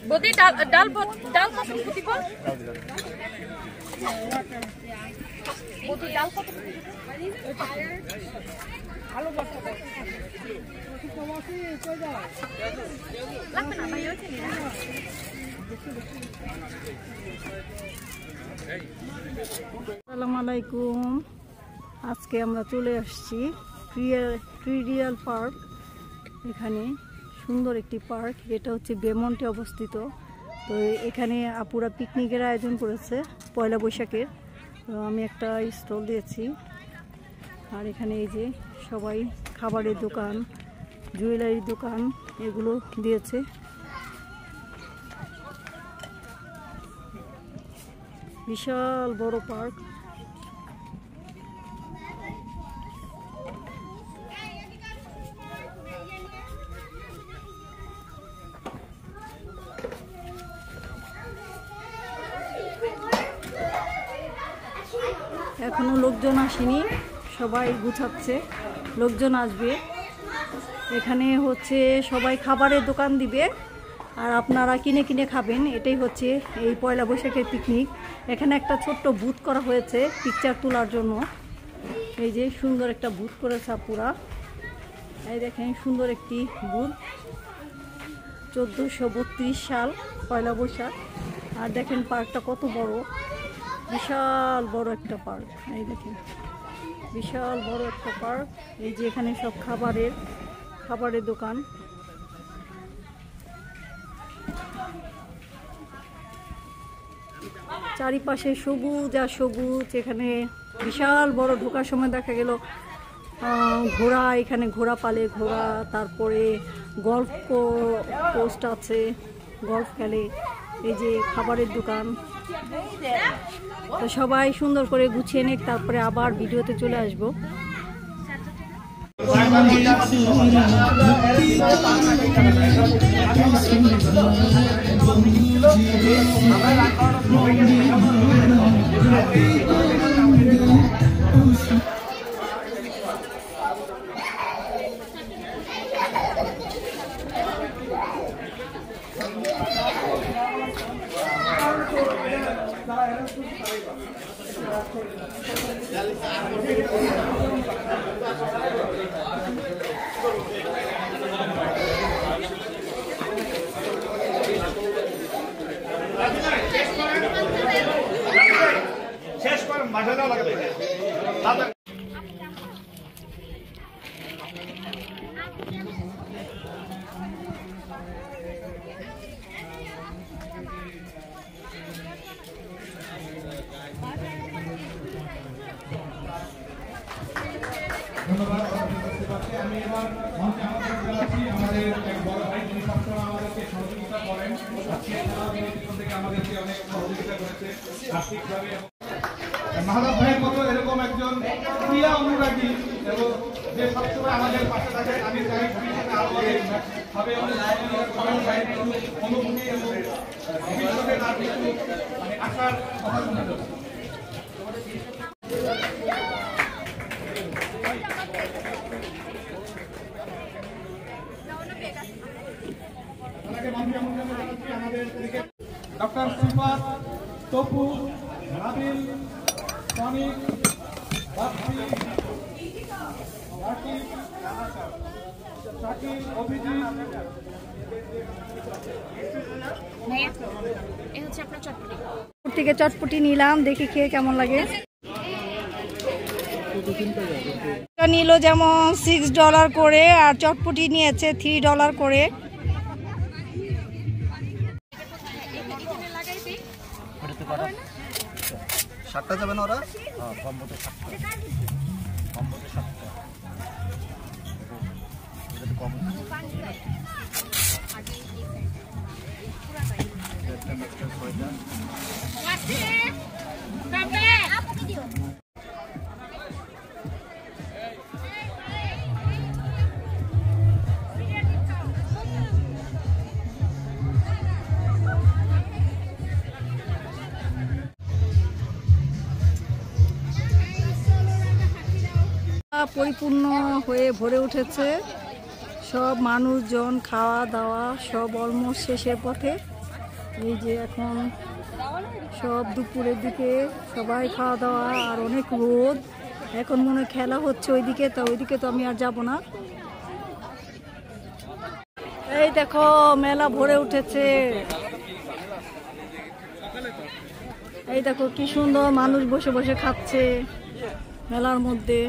বদি ডাল ডাল ডাল কত প্রতি পদ? বদি ডাল কত? আলু বস্তা লাগবে না ভাই, ওই চিনি না। আসসালামু আলাইকুম। আজকে আমরা চলে আসছি ট্রিডিয়াল পার্ক। এখানে সুন্দর একটি পার্ক, এটা হচ্ছে বেমন্টে অবস্থিত। তো এখানে আপুরা পিকনিকের আয়োজন করেছে পয়লা বৈশাখের। তো আমি একটা স্টল দিয়েছি, আর এখানে এই যে সবাই খাবারের দোকান, জুয়েলারির দোকান এগুলো দিয়েছে। বিশাল বড় পার্ক। এখনো লোকজন আসেনি, সবাই গুছাচ্ছে, লোকজন আসবে। এখানে হচ্ছে সবাই খাবারের দোকান দিবে, আর আপনারা কিনে কিনে খাবেন। এটাই হচ্ছে এই পয়লা বৈশাখের পিকনিক। এখানে একটা ছোট্ট বুথ করা হয়েছে পিকচার তোলার জন্য। এই যে সুন্দর একটা বুথ করেছে আপুরা, এই দেখেন সুন্দর একটি বুথ। 1432 সাল পয়লা বৈশাখ। আর দেখেন পার্কটা কত বড়, বিশাল বড় একটা পার্ক। এই দেখেন বিশাল বড় একটা পার্ক। এই যে এখানে সব খাবারের দোকান। চারিপাশে সবুজ আর সবুজ। এখানে বিশাল বড়, ঢোকার সময় দেখা গেল ঘোড়া, এখানে ঘোড়া পালে ঘোড়া। তারপরে গল্ফ পোস্ট আছে, গল্ফ খেলে। এই যে খাবারের দোকান। তো সবাই সুন্দর করে গুছিয়ে নেক, তারপরে আবার ভিডিওতে চলে আসবো। শেষ করেন, বাসা যাওয়া লাগবে। ধন্যবাদ। আমি এবার আমাদের এক বড় ভাই, যিনি সবসময় আমাদেরকে সহযোগিতা করেন, থেকে আমাদেরকে অনেক সহযোগিতা করেছে আর্থিকভাবে। মাহদাব ভাইয়ের মতো এরকম একজন ক্রীড়া অনুরাগী এবং যে সবসময় আমাদের পাশে থাকে, আমি চাই ভবিষ্যতে আরো অনেকভাবে অনুভূতি এবং ভবিষ্যতে তার কিছু আশার কথা শোনা যাবে। ডক্টর সিফাত, তপু, নাবিল, সনিক, বাপ্পি, শাকিল, অভিজিৎ। এই হচ্ছে আপনার চটপটি। থেকে চটপটি নিলাম, দেখি খেয়ে কেমন লাগে। নিল যেমন $6 করে, আর চটপটি নিয়েছে $3 করে। সাতটা যাবে না ওরা? সম্ভবত সাতটা। কম পরিপূর্ণ হয়ে ভরে উঠেছে সব মানুষজন খাওয়া দাওয়া সব অলমোস্ট শেষের পথে। এই যে এখন সব দুপুরের দিকে সবাই খাওয়া দাওয়া, আর অনেক রোদ। এখন মনে হয় খেলা হচ্ছে ওইদিকে, তো ওইদিকে তো আমি আর যাব না। এই দেখো মেলা ভরে উঠেছে, এই দেখো কি সুন্দর মানুষ বসে বসে খাচ্ছে মেলার মধ্যে।